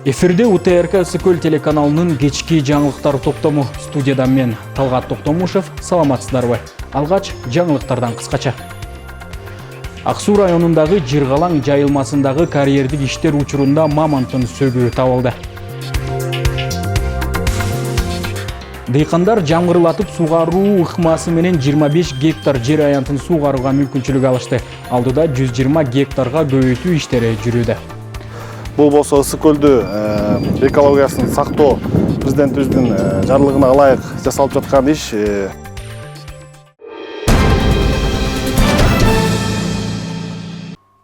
Эфирде УТРК Ысыкөл телеканалынын кечки жаңылыктар топтому. Студиядан мен Талгат Токтомушев. Саламатсыздарбы. Алгач жаңылыктардан кыскача. Ак Суу районундагы Жыргалаң жайылмасындагы карьердик иштер учурунда мамонттун сөгү табылды. Дыйкандар жаңгырлатып сугаруу ыкмасы менен 25 гектар жер аянтын сугарууга мүмкүнчүлүк алышты. Алдыда 120 гектарга көбөйтүү иштери жүрүүдө. Бұл болса Ысыкөлдү экологиясын сактоо президентибиздин жарлыгына ылайык жасалып жаткан иш.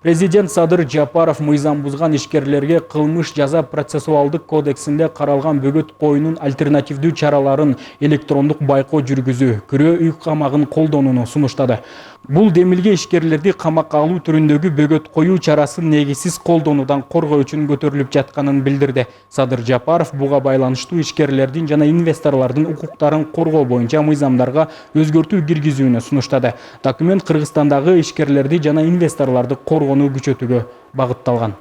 Президент Садыр Жапаров мыйзам бузган ишкерлерге кылмыш жаза процессуалдык кодексинде каралган бөгөт коюунун альтернативдүү чараларын электрондук байкоо жүргүзүү, күрөө үй камагын колдонууну сунуштады. Бул демилге ишкерлерди камакка алуу түрүндөгү бөгөт коюу чарасын негизсиз колдонуудан коргоо үчүн көтөрүлүп жатканын билдирди. Садыр Жапаров буга байланыштуу ишкерлердин жана инвесторлордун укуктарын коргоо боюнча мыйзамдарга өзгөртүү киргизүүнү сунуштады. Документ Кыргызстандагы ишкерлерди жана инвесторлорду коргоону күчөтүүгө багытталган.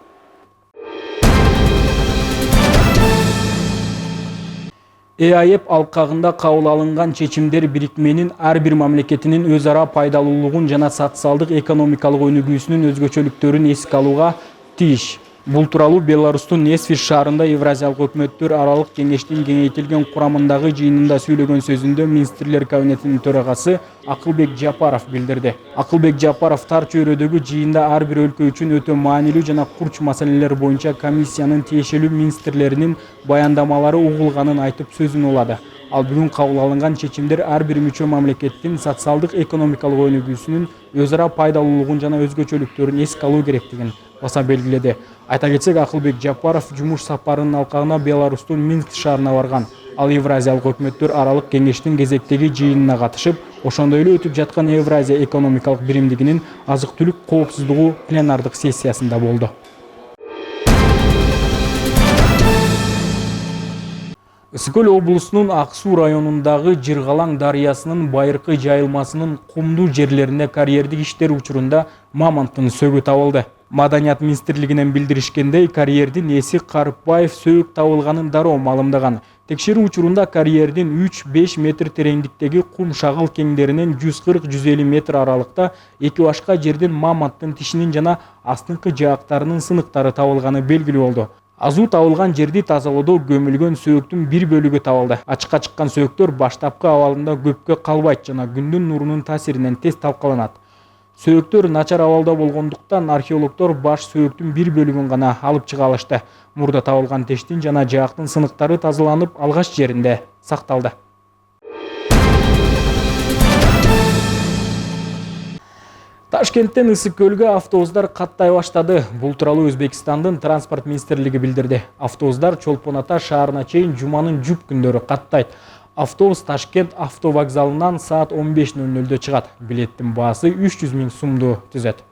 ЭАЭП алкагында кабыл алынган чечимдер бирикменин ар бир мамлекетинин өз ара пайдалуулугун жана социалдык экономикалык өнүгүүсүнүн өзгөчөлүктөрүн эске алууга тийиш. Бул тууралуу Беларустун Несфиш шаарында Евразиялык өкмөттөр аралык кеңештин кеңейтилген курамындагы жыйынында сүйлөгөн сөзүндө министрлер кабинетинин төрагасы Акылбек Жапаров билдирди. Акылбек Жапаров тар чөйрөдөгү жыйында ар бир өлкө үчүн өтө маанилүү жана курч маселелер боюнча комиссиянын тиешелүү министрлеринин баяндамалары угулганын айтып сөзүн улады. Ал бүгүн кабыл алынган чечимдер ар бир мүчө мамлекеттин социалдык экономикалык өнүгүүсүнүн өз ара пайдалуулугун жана өзгөчөлүктөрүн эске алуу керектигин баса белгиледи. Айта кетсек, Акылбек Жапаров жумуш сапарынын алкагына Беларустун Минск шаарына барган. Ал Евразиялык өкмөттөр аралык кеңештин кезектеги жыйынына катышып, ошондой эле өтүп жаткан Евразия экономикалык биримдигинин азык-түлүк коопсуздугу пленардык сессиясында болду. Ысыкөл облусунун Ак Суу районундагы Жыргалаң дарыясынын байыркы жайылмасынын кумдуу жерлеринде карьердик иштер учурунда мамонттун сөгү табылды. Маданият министрлигинен билдиришкендей, карьердин ээси Карыпбаев сөөк табылганын дароо маалымдаган. Текшерүү учурунда карьердин 3-5 метр тереңдиктеги кум шагыл кеңдеринен 140-150 метр аралыкта 2 башка жерден мамонттун тишинин жана астыңкы жаактарынын сыныктары табылганы белгилүү болду. Азуу табылган жерди тазалоодо көмүлгөн сөөктүн бир бөлүгү табылды. Ачыкка чыккан сөөктөр баштапкы абалында көпкө калбайт жана күндүн нурунун таасиринен тез талкаланат. Сөөктөр начар абалда болгондуктан археологдор баш сөөктүн бир бөлүгүн гана алып чыга алышты. Мурда табылган тештин жана жаактын сыныктары тазаланып, алгаш жеринде сакталды. Ташкенттен Ысыкөлгө автобустар каттай баштады. Бул тууралуу Өзбекстандын транспорт министрлиги билдирди. Автобустар Чолпон Ата шаарына чейин жуманын жұп күндөрү каттайт. Автобус Ташкент автовокзалынан саат 15:00 чыгат. Билеттин баасы 300 000 сумду түзөт.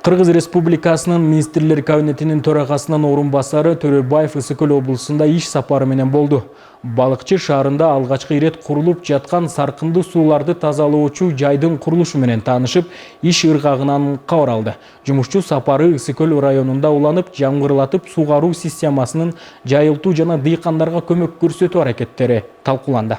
Кыргыз Республикасынын министрлер кабинетинин төрагасынын орун басары Төрөбаев Ысыкөл облусунда иш сапары менен болду. Балыкчы шаарында алгачкы ирет курулуп жаткан саркынды сууларды тазалоочу жайдын курулушу менен таанышып, иш ыргагынан кабар алды. Жумушчу сапары Ысыкөл районунда уланып, жаңгырлатып сугаруу системасынын жайылтуу жана дыйкандарга көмөк көрсөтүү аракеттери талкууланды.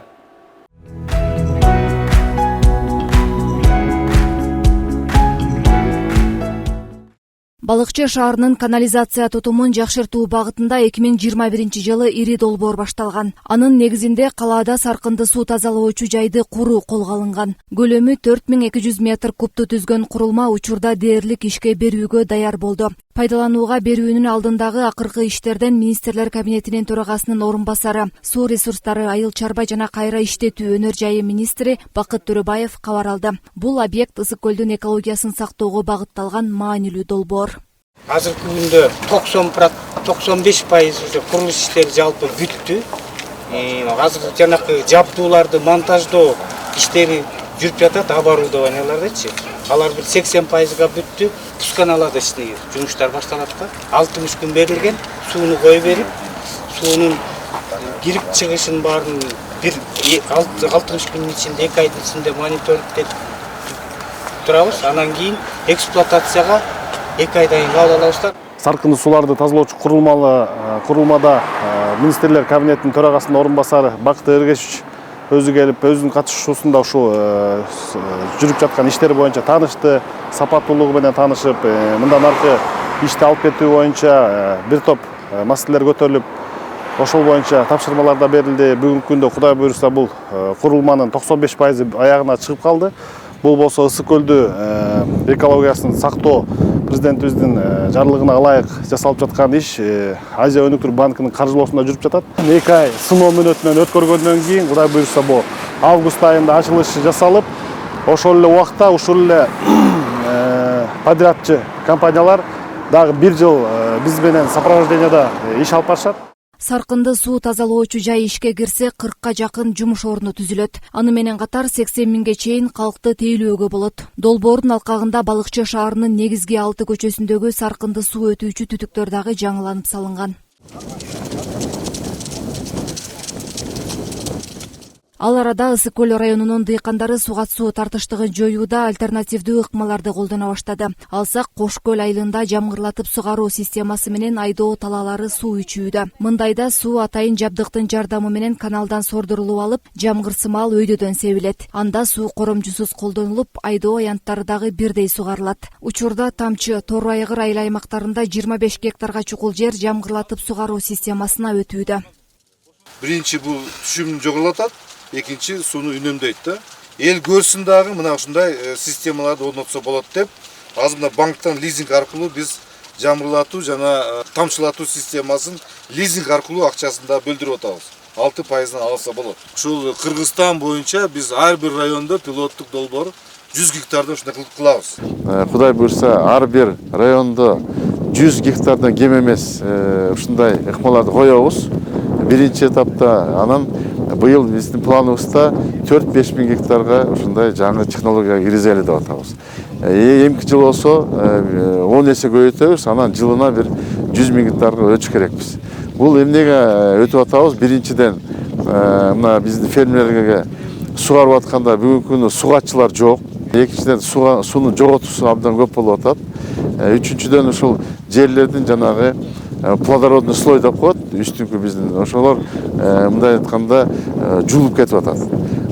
Балыкчы шаарынын канализация тутумун жакшыртуу багытында 2021-жылы ири долбоор башталган. Анын негизинде калаада саркынды суу тазалоочу жайды куруу колго алынган. Көлөмү 4200 метр кубту түзгөн курулма учурда дээрлик ишке берүүгө даяр болду. Пайдаланууга берүүнүн алдындагы акыркы иштерден министрлер кабинетинин төрагасынын орун басары, суу ресурстары, айыл чарба жана кайра иштетүү өнөр жайы министри Бакыт Төрөбаев кабар алды. Бул объект Ысыкөлдүн экологиясын сактоого багытталган маанилүү долбоор. Азыркы күндө 95% уже курулуш иштери жалпы бүттү. Азыр жанакы жабдууларды монтаждоо иштери жүрүп жатат, оборудованиялардычы. Алар бир 80%га бүттү. Пусканаларда жумуштар башталат да. 60 күн берилген, сууну кое берип, суунун кирип чыгышын баарын бир 60 күнүн ичинде, 2 айдын ичинде мониторингдеп турабыз. Анан кийин эксплуатацияга 2 айдан кийин кабыл алабыздар. Сарқынды суларды тазалоочу курулмада министрлер кабинетинин төрагасынын орун басары Бакыт Эргешевич өзү келип, өзүнүн катышуусунда ушул жүрүп жаткан иштер боюнча таанышты, сапаттуулугу менен таанышып, мындан аркы ишти алып кетүү боюнча бир топ маселелер көтөрүлүп, ошол боюнча тапшырмалар да берилди. Бүгүнкү күндө Кудай буйруса бул курулманын 95% аягына чыгып калды. Бул болсо Ысык көлдү экологиясын сактоо президентибиздин жарлыгына ылайык жасалып жаткан иш Азия өнүктүрүү банкынын каржылоосунда жүрүп жатат. 2 ай сыноо мөөнөтүнөн өткөргөндөн кийин Кудай буйруса бул август айында ачылышы жасалып, ошол эле убакта ушул эле подрядчы компаниялар дагы 1 жыл биз менен сопровожденияда иш алып барышат. Саркынды суу тазалоочу жай ишке кирсе 40ка жакын жумуш орну түзүлөт. Аны менен катар 80 миңге чейин калкты тейлөөгө болот. Долбоордун алкагында Балыкчы шаарынын негизги 6 көчөсүндөгү саркынды суу өтүүчү түтүктөр дагы жаңыланып салынган. Ал арада Ысык көл районунун дыйкандары сугат суу тартыштыгын жоюуда альтернативдүү ыкмаларды колдоно баштады. Алсак Кош көл айылында жамгырлатып сугаруу системасы менен айдоо талаалары суу ичүүдө. Мындайда суу атайын жабдыктын жардамы менен каналдан сордурулуп алып, жамгырсымал өйдөдөн себилет. Анда суу коромжусуз колдонулуп, айдоо аянттары дагы бирдей сугарылат. Учурда Тамчы, Тор айгыр айыл аймактарында 25 гектарга чукул жер жамгырлатып сугаруу системасына өтүүдө. Биринчи бул түшүмдү жогорулатат. Экинчи сууну үнөмдөйт да. Эл көрсүн дагы мына ушундай системаларды орнотсо болот деп, азыр мына банктан лизинг аркылуу биз жамгырлатуу жана тамчылатуу системасын лизинг аркылуу акчасын да бөлдүрүп атабыз. 6%-дан алса болот. Ушул Кыргызстан боюнча биз ар бир райондо пилоттук долбоор 100 гектардан ушундай кылабыз. Кудай буйруса ар бир райондо 100 гектардан кем эмес ушундай ыкмаларды коебуз. Биринчи этапта анан быйыл биздин планыбызда 4-5 миң гектарга ушундай жаңы технологияга киргизели деп атабыз. Эмки жыл болсо 10 эсе көбөйтөбүз, анан жылына бир 100 миң гектарга өтүш керекпиз. Бул эмнеге өтүп атабыз? Биринчиден мына биздин фермерлерге сугарып атканда бүгүнкү күндө сугатчылар жок. Экинчиден сууну жоготуусу абдан көп болуп атат. Үчүнчүдөн ушул жерлердин жанагы плодородный слой деп коет, үстүнкү биздин ошолор мындай айтканда жуулуп кетип атат.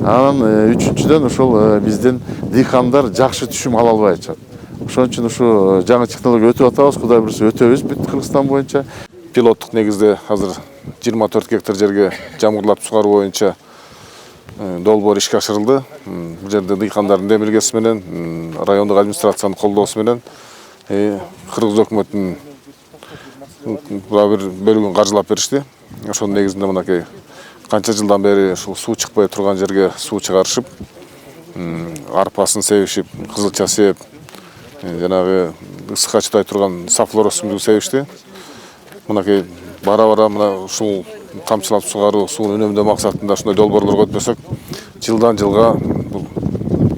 Анан үчүнчүдөн ушул биздин дыйкандар жакшы түшүм ала албай атышат. Ошон үчүн ушу жаңы технология өтүп атабыз, Кудай буйруса өтөбүз бүт Кыргызстан боюнча. Пилоттук негизде азыр 24 гектар жерге жамгырлатып сугаруу боюнча долбоор ишке ашырылды. Бул жерде дыйкандардын демилгеси менен, райондук администрациянын колдоосу менен Кыргыз өкмөтүнүн бир бөлүгүн каржылап беришти. Ошонун негизинде мынакей канча жылдан бери ушул суу чыкпай турган жерге суу чыгарышып, арпасын себишип, кызылча сеп, жанагы ысыкка чыдай турган сафлоросумду себишти. Мынакей бара-бара мына ушул тамчылап сугаруу, сууну үнөмдөө максатында ушундай долбоорлорго өтпөсөк, жылдан жылга бул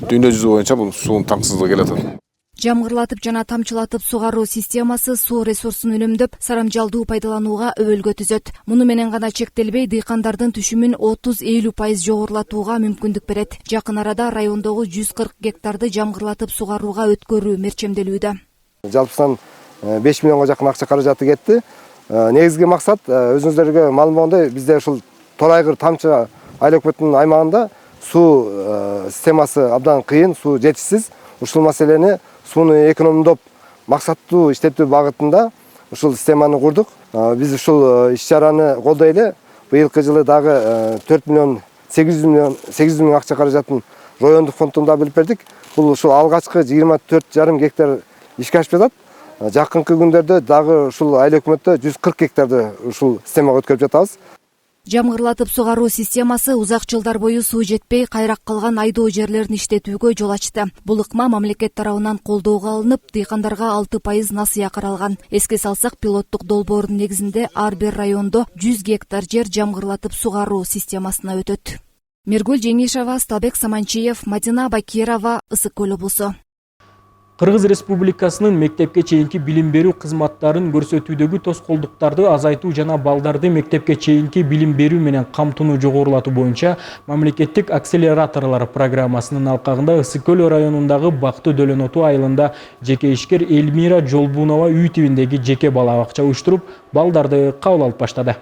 дүйнө жүзү боюнча бул суунун таңсыздыгы келатат. Жамгырлатып жана тамчылатып сугаруу системасы суу ресурсун үнөмдөп, сарамжалдуу пайдаланууга өбөлгө түзөт. Муну менен гана чектелбей, дыйкандардын түшүмүн 30-50% жогорулатууга мүмкүндүк берет. Жакын арада райондогу 140 гектарды жамгырлатып сугарууга өткөрүү мерчемделүүдө. Жалпысынан 5 миллионго жакын акча каражаты кетти. Негизги максат өзүңүздөргө маалым болгондой, бизде ушул Тор айгыр Тамчы айыл өкмөтүнүн аймагында суу системасы абдан кыйын, суу жетишсиз. Ушул маселени сууну экономдоп, максаттуу иштетүү багытында ушул системаны курдук. Биз ушул иш-чараны колдой эле быйылкы жылы дагы 4 миллион 800 миң акча каражатын райондук фонддон да билип бердик. Бул ушул алгачкы 24,5 гектар ишке ашып жатат. Жакынкы күндөрдө дагы ушул айыл өкмөттө 140 гектарды ушул системага өткөрүп жатабыз. Жамгырлатып сугаруу системасы узак жылдар бою суу жетпей кайрак калган айдоо жерлерин иштетүүгө жол ачты. Бул ыкма мамлекет тарабынан колдоого алынып, дыйкандарга 6% насыя каралган. Эске салсак, пилоттук долбоордун негизинде ар бир райондо 100 гектар жер жамгырлатып сугаруу системасына өтөт. Миргүл Жеңишева, Сталбек Саманчиев, Мадина Бакирова, Ысык көл облусу. Кыргыз Республикасынын мектепке чейинки билим берүү кызматтарын көрсөтүүдөгү тоскоолдуктарды азайтуу жана балдарды мектепке чейинки билим берүү менен камтууну жогорулатуу боюнча мамлекеттик акселераторлор программасынын алкагында Ысык Көл районундагы Бактı Дөлөн Оту айылында жеке ишкер Элмира Жолбунова үй тибиндеги жеке бала бакча уюштуруп, балдарды кабыл алып баштады.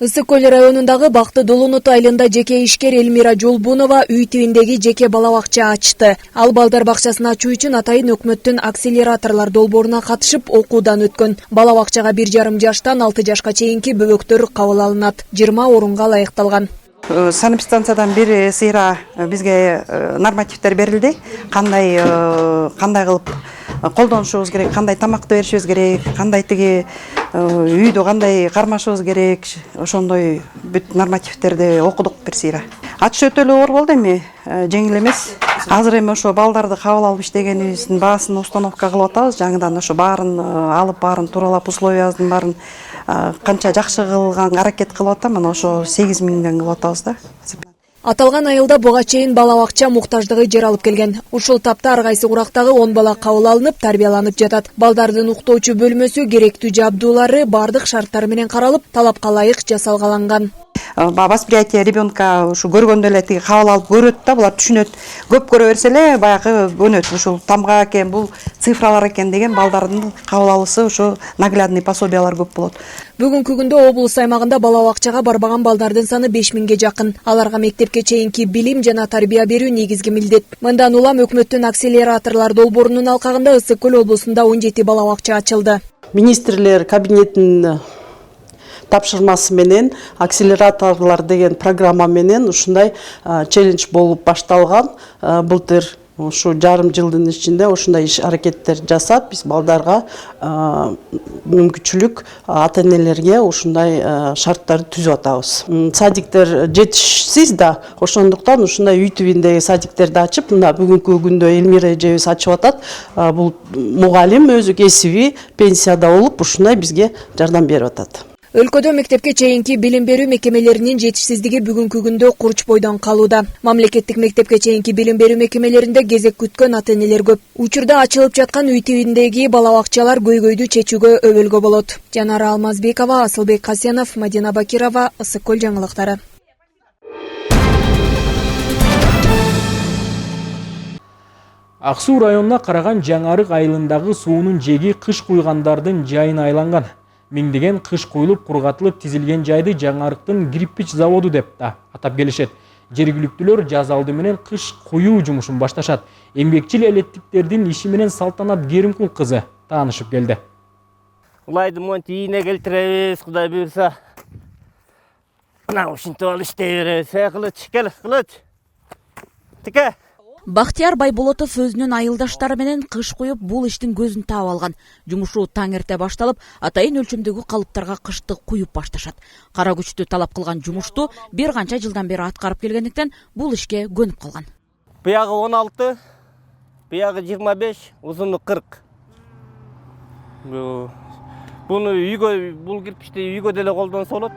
Ысык Көл районундагы Бактı Дөлөн Оту айылында жеке ишкер Элмира Жолбунова үй тибиндеги жеке бала бакча ачты. Ал балдар бакчасын ачуу үчүн атайын өкмөттүн акселераторлор долбооруна катышып окуудан өткөн. Бала бакчага 1,5 жаштан 6 жашка чейинки бөбөктөр кабыл алынат. 20 орунга ылайыкталган. Санэпидстанциядан бери сыйра бизге нормативдер берилди. Кандай кылып колдонушубуз керек, кандай тамакты беришибиз керек, кандай тиги үйдү кандай кармашыбыз керек, ошондой бүт нормативдерди окудук бир сыйра. Ачыш өтө эле оор болду эми, жеңил эмес. Азыр эми ошо балдарды кабыл алып иштегенибиздин баасын установка кылып атабыз. Жаңыдан ошо баарын алып, баарын тууралап, условиясын баарын канча жакшы кылган аракет кылып атам. Мына ошо 8 миңден кылып атабыз да. Аталган айылда буга чейин бала бакча муктаждыгы жер алып келген. Ушул тапта ар кайсы урактагы 10 бала кабыл алынып, тарбияланып жатат. Балдардын уктоочу бөлмөсү керектүү жабдуулары бардык шарттар менен каралып, талапка ылайык жасалгаланган. Восприятие ребенка ушу көргөндө эле тиги кабыл алып көрөт да, булар түшүнөт. Көп көрө берсе эле баягы көнөт. Ушул тамга экен, бул цифралар экен деген балдардын кабыл алысы ошо наглядный пособиялар көп болот. Бүгүнкү күндө облус аймагында бала бакчага барбаган балдардын саны 5000ге жакын. Аларга мектепке чейинки билим жана тарбия берүү негизги милдет. Мындан улам өкмөттүн акселераторлор долбоорунун алкагында Ысык Көл облусунда 17 бала бакча ачылды. Министрлер кабинетинин тапшырмасы менен акселераторлор деген программа менен ушундай челлендж болуп башталган. Былтыр ушу жарым жылдын ичинде ушундай иш аракеттер жасап, биз балдарга мүмкүнчүлүк ата-энелерге ушундай шарттарды түзүп атабыз. Садиктер жетишсиз да, ошондуктан ушундай үй тибиндеги садиктерди ачып, мына бүгүнкү күндө Элмира эжебиз ачып атат. Бул мугалим өзү кесиби пенсияда болуп, ушундай бизге жардам берип атат. Өлкөдө мектепке чейинки билим берүү мекемелеринин жетишсиздиги бүгүнкү күндө курч бойдон калууда. Мамлекеттик мектепке чейинки билим берүү мекемелеринде кезек күткөн ата-энелер көп. Учурда ачылып жаткан үй тибиндеги бала бакчалар көйгөйдү чечүүгө өбөлгө болот. Жанара Алмазбекова, Асылбек Касенов, Мадина Бакирова, Ысык Көл жаңылыктары. Ак Суу районуна караган Жаңарык айылындагы суунун жеги кыш куйгандардын жайына айланган. Миңдеген кыш куйлуп, кургатылып тизилген жайды Жаңарыктын кирпич заводу деп атап келишет. Жергиликтүүлөр жаз алды менен кыш куюу жумушун башташат. Эмгекчил элеттиктердин иши менен Салтанат Керимкул кызы таанышып келди. Улайды монти ийине келтиребиз, Кудай буйрса. Мына ушинтип алып иштей беребиз. Кылыч, кел, кылыч. Тике. Бактияр Байболотов өзүнүн айылдаштары менен кыш куюп, бул иштин көзүн таап алган. Жумушу таң эрте башталып, атайын өлчөмдөгү калыптарга кышты куюп башташат. Кара күчтү талап кылган жумушту бир канча жылдан бери аткарып келгендиктен бул ишке көнүп калган. Буягы 16, буягы 25, узуну 40. Буну үйгө, бул кирпичти үйгө деле колдонсо болот.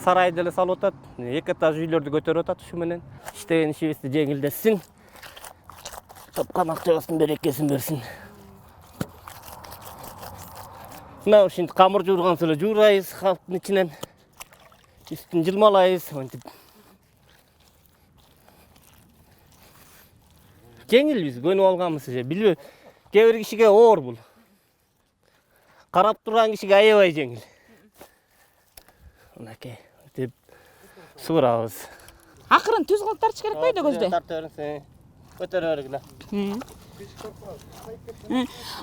Сарай деле салып атат. 2 этаж үйлөрдү көтөрүп атат ушу менен. Иштеген ишибизди жеңилдетсин. Топкан акчабыздын берекесин берсин. Мына ушинтип камыр жуурган эле жуурайбыз халктын ичинен. Үстүн жылмалайбыз, монтип. Жеңил биз көнүп алганбыз же, билбейм. Кээ бир кишиге оор бул. Карап турган кишиге аябай жеңил. Мынакей, деп суурабыз. Акырын түз кылып тартыш керек койду көздө. Тарта бериңиз. Көтөрө бергиле.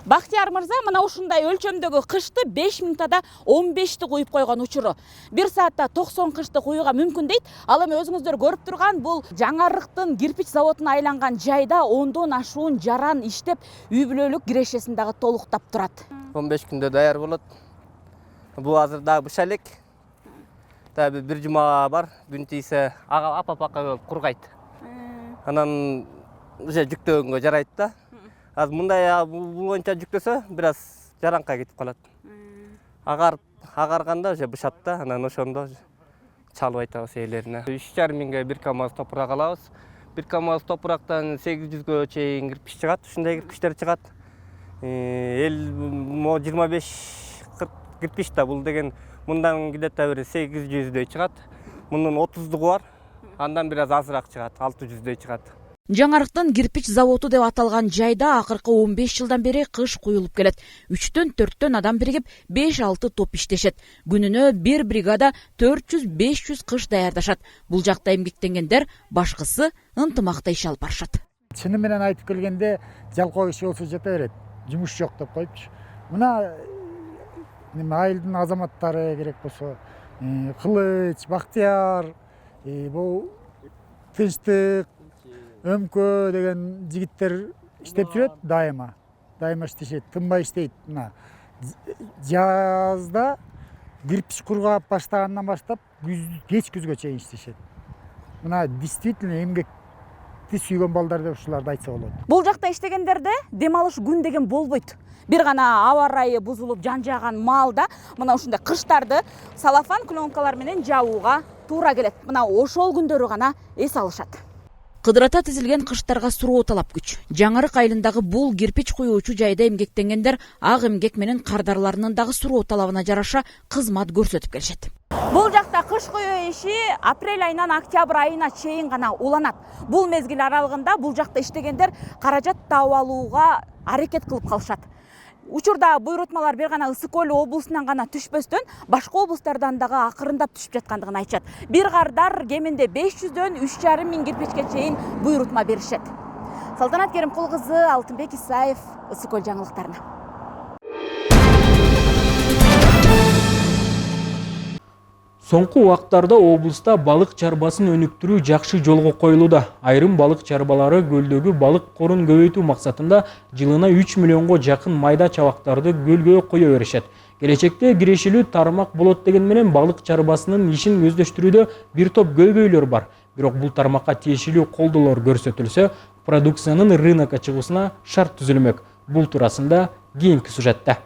Бактияр мырза мына ушундай өлчөмдөгү кышты 5 минутада 15ти куюп койгон учуру. 1 саатта 90 кышты куюуга мүмкүн дейт. Ал эми өзүңүздөр көрүп турган бул Жаңарыктын кирпич заводуна айланган жайда 10дон ашуун жаран иштеп, үй бүлөлүк кирешесин дагы толуктап турат. 15 күндө даяр болот. Бул азыр дагы быша элек. Дагы бир жума бар, күн тийсе апа-пакка кургайт. Анан уже жүктөгөнгө жарайт да. Az мындай булонча жүктөсө, бир аз жараңка кетип калат. Агарганда уже бышат да, анан ошондо чалып айтабыз ээлерине. 3,5 миңге 1 КАМАЗ топурак алабыз. 1 КАМАЗ топурактан 800гө чейин кирпич чыгат, ушундай кирпичтер чыгат. Эл 25-40 кирпич да, бул деген мындан где-то бир 800дөй чыгат. Мунун 30дугу бар. Андан бир аз азыраак чыгат, 600дөй чыгат. Жаңарыктын кирпич заводу деп аталган жайда акыркы 15 жылдан бери кыш куюлуп келет. 3-4 адам биригип 5-6 топ иштешет. Күнүнө бир бригада 400-500 кыш даярдашат. Бул жакта эмгектенгендер башкысы ынтымакта иш алып барышат. Чыны менен айтып келгенде жалкоо иши болсо жете берет. Жумуш жок деп коюпчу. Мына айылдын азаматтары керек болсо, Кылыч, Бактияр, бул Тынчтык, Өмкө деген жигиттер иштеп жүрөт дайыма иштешет, тынбай иштейт. Мына жазда кирпич кургап баштагандан баштап кеч күзгө чейин иштешет. Мына действительно эмгекти сүйгөн балдар деп ушуларды айтса болот. Бул жакта иштегендерде дем алыш күн деген болбойт. Бир гана аба ырайы бузулуп жан-жаган маалда мына ушундай кыштарды салафан пленкалар менен жабууга туура келет. Мына ошол күндөрү гана эс алышат. Кыдырата тизилген кыштарга суроо талап күч. Жаңарык айылындагы бул кирпич куюучу жайда эмгектенгендер ак эмгек менен кардарларынын дагы суроо талабына жараша кызмат көрсөтүп келишет. Бул жакта кыш куюу иши апрель айынан октябрь айына чейин гана уланат. Бул мезгил аралыгында бул жакта иштегендер каражат таап алууга аракет кылып калышат. Учурда буйрутмалар бир гана Ысык Көл облусунан гана түшпөстөн, башка облустардан дагы акырындап түшүп жаткандыгын айтышат. Бир кардар кеминде 500дөн 3,5 миң кирпичке чейин буйрутма беришет. Салтанат Керимкул кызы, Алтынбек Исаев, Ысык Көл жаңылыктарына. Соңку убактарда облуста балык чарбасын өнүктүрүү жакшы жолго коюлууда. Айрым балык чарбалары көлдөгү балык корун көбөйтүү максатында жылына 3 миллионго жакын майда чабактарды көлгө кое беришет. Келечекте кирешилүү тармак болот деген менен балык чарбасынын ишин өздөштүрүүдө бир топ көйгөйлөр бар. Бирок бул тармакка тиешелүү колдоолор көрсөтүлсө, продукциянын рынокко чыгуусуна шарт түзүлмөк. Бул туурасында кийинки сюжетте.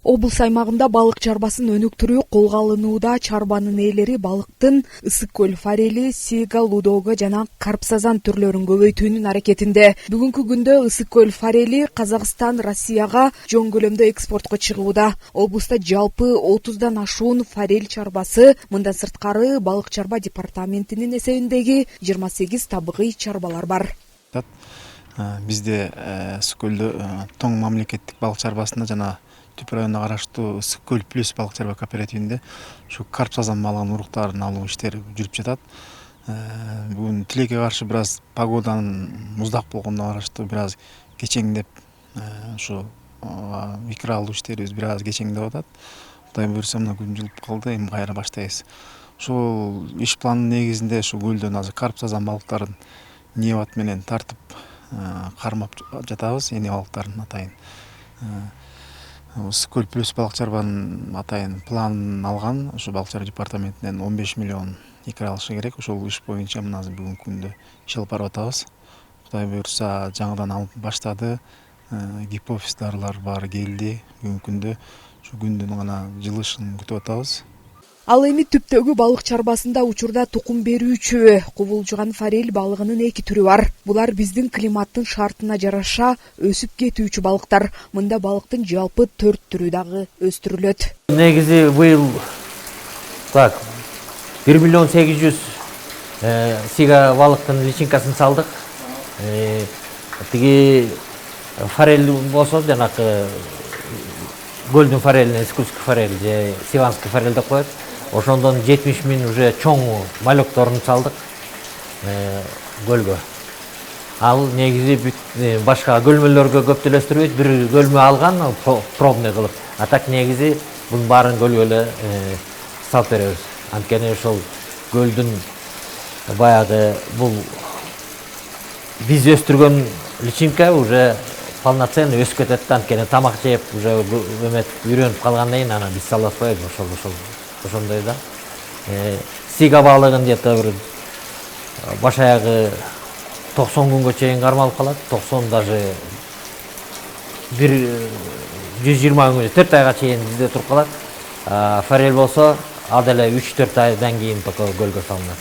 Облус аймагында балык чарбасын өнүктүрүү колго алынууда. Чарбанын ээлери балыктын ысык көл форели, сига, лудого жана карпсазан түрлөрүн көбөйтүүнүн аракетинде. Бүгүнкү күндө ысык көл форели Казакстан, Россияга жоң көлөмдө экспортко чыгууда. Облуста жалпы 30дан ашуун форель чарбасы, мындан сырткары балык чарба департаментинин эсебиндеги 28 табыгый чарбалар бар. Бизде ысык көлдө тоң мамлекеттик балык чарбасында жана Түп районуна караштуу Ысык Көл плюс балык чарба кооперативинде ушу карпсазан балыгынын уруктарын алуу иштери жүрүп жатат. Бүгүн тилекке каршы бир аз погоданын муздак болгонуна караштуу бир аз кечеңдеп, ушу икра алуу иштерибиз бир аз кечеңдеп атат. Кудай буйрса мына күн жылып калды, эми кайра баштайбыз. Ушул иш планынын негизинде ушу көлдөн азыр карпсазан балыктарын небат менен тартып кармап жатабыз, эне балыктарын атайын. Ысык Көл плюс балык чарбанын атайын планын алган, ушу балык чарба департаментинен 15 миллион икра алышы керек. Ошол иш боюнча мына бүгүнкү күндө иш алып барып атабыз. Кудай буйрса жаңыдан алып баштады. Гипофиз дарылар бар келди. Бүгүнкү күндө ушу күндүн гана жылышын күтүп атабыз. Ал эми түптөгү балык чарбасында учурда тукум берүүчү кубулжуган форель балыгынын эки түрү бар. Булар биздин климаттын шартына жараша өсүп кетүүчү балыктар. Мында балыктын жалпы 4 түрү дагы өстүрүлөт. Негизи быйыл 1 миллион 800 сига балыктын личинкасын салдык. Тиги форель болсо жанакы көлдүн форелине искусский форель же сиванский форель деп коет. Ошондон 70 миң уже чоң малёкторун салдык көлгө. Ал негизи башка көлмөлөргө көптөлөстүрбөйт, бир көлмө алган пробный кылып. А так негизи бунун баарын көлгө эле салып беребиз. Анткени ошол көлдүн баягы бул биз өстүргөн личинка уже полноценный өсүп кетет. Анткени тамак жеп уже үйрөнүп калгандан кийин аны биз сала атпайбыз ошондой да. Сига балыгын где-то бир баш аягы 90 күнгө чейин кармалып калат. 90 даже 120 күнгө 4 айга чейин бизде туруп калат. Форель болсо ал деле 3-4 айдан кийин только көлгө салынат.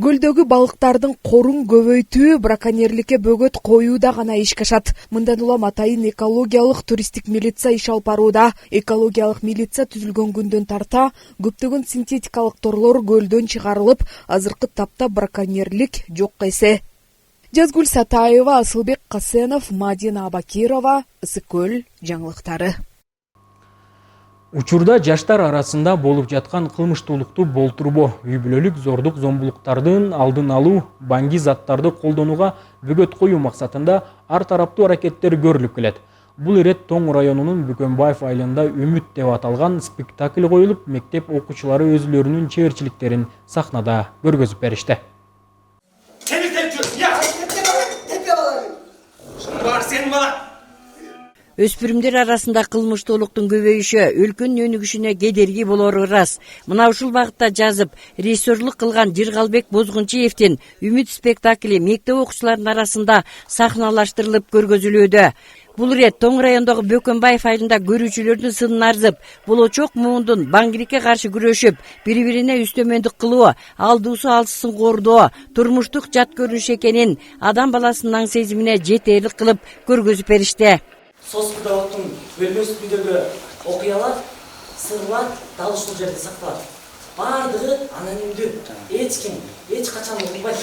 Көлдөгү балыктардын корун көбөйтүү, браконьерликке бөгөт коюуда гана ишке ашат. Мындан улам атайын экологиялык туристтик милиция иш алып барууда. Экологиялык милиция түзүлгөн күндөн тарта көптөгөн синтетикалык торлор көлдөн чыгарылып, азыркы тапта браконьерлик жокко эсе. Жазгүл Сатаева, Асылбек Касенов, Мадина Абакирова, Ысык-Көл жаңылыктары. Учурда жаштар арасында болуп жаткан кылмыштуулукту болтурбоо, үй бүлөлүк зордук зомбулуктардын алдын алуу, баңги заттарды колдонууга бөгөт коюу максатында ар тараптуу аракеттер көрүлүп келет. Бул ирет Тоң районунун Бөкөнбаев айылында Үмүт деп аталган спектакль коюлуп, мектеп окуучулары өзүлөрүнүн чеберчиликтерин сахнада көргөзүп беришти. Өспүрүмдөр арасында кылмыштуулуктун көбөйүшү өлкөнүн өнүгүшүнө кедерги болору ырас. Мына ушул багытта жазып, режиссерлук кылган Жыргалбек Бозгунчиевдин Үмүт спектакли мектеп окуучуларынын арасында сахналаштырылып көргөзүлүүдө. Бул ирет Тоң райондогу Бөкөнбаев айылында көрүүчүлөрдүн сынын арзып, болочок муундун баңгиликке каршы күрөшүп, бири-бирине үстөмөндүк кылуу, алдуусу алсысын кордоо, турмуштук жат көрүнүш экенин адам баласынын аң сезимине жетээлик кылып көргөзүп беришти. Соскудалыктын бөлмөсүндөгү окуялар, сырлар дал ушул жерде сакталат. Бардыгы анонимдүү. Эч качан угулбайт.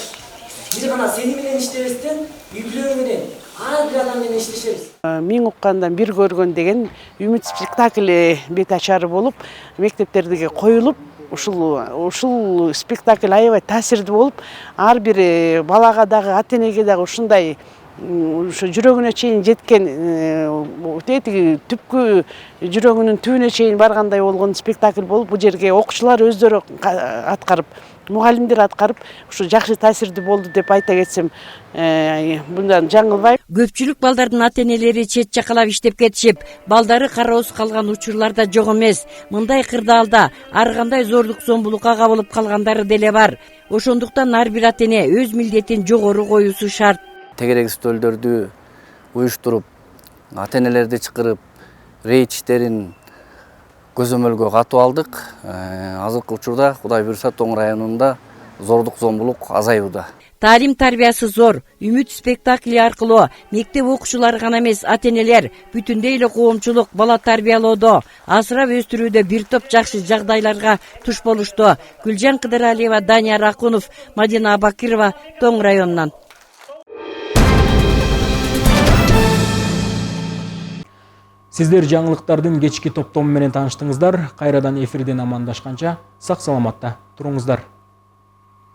Бир гана сени менен иштебестен, үй бүлө менен, ар бир адам менен иштешебиз. Мен уккандан бир көргөн деген Үмүт спектакли бет ачары болуп, мектептердеги коюлуп, ушул спектакль аябай таасирдүү болуп, ар бир балага дагы, ата-энеге дагы ушундай жүрөгүнө чейин жеткен, түпкү жүрөгүнүн түбүнө чейин баргандай болгон спектакль болуп, бул жерге окуучулар өздөрү аткарып, мугалимдер аткарып, ушу жакшы таасирдүү болду деп айта кетсем, мындан жаңылбайм. Көпчүлүк балдардын ата-энелери чет жакалап иштеп кетишип, балдары кароосуз калган учурлар да жок эмес. Мындай кырдаалда ар кандай зордук зомбулукка кабылып калгандары деле бар. Ошондуктан ар бир ата-эне өз милдетин жогору коюусу шарт. Тегерегистүүлдөрдү уюштуруп, ата-энелерди чакырып, рейд иштерин көзөмөлгө катып алдык. Азыркы учурда Кудай буйруса Тоң районунда зордук зомбулук азаюуда. Таалим тарбиясы зор. Үмүт спектакли аркылуу мектеп окуучулары гана эмес, ата-энелер бүтүндөй эле коомчулук бала тарбиялоодо, асырап өстүрүүдө бир топ жакшы жагдайларга туш болушту. Гүлжан Кыдыралиева, Данияр Акунов, Мадина Абакирова, Тоң районунан. Сиздер жаңылыктардын кечки топтому менен тааныштыңыздар. Кайрадан эфирден амандашканча сак саламатта туруңуздар.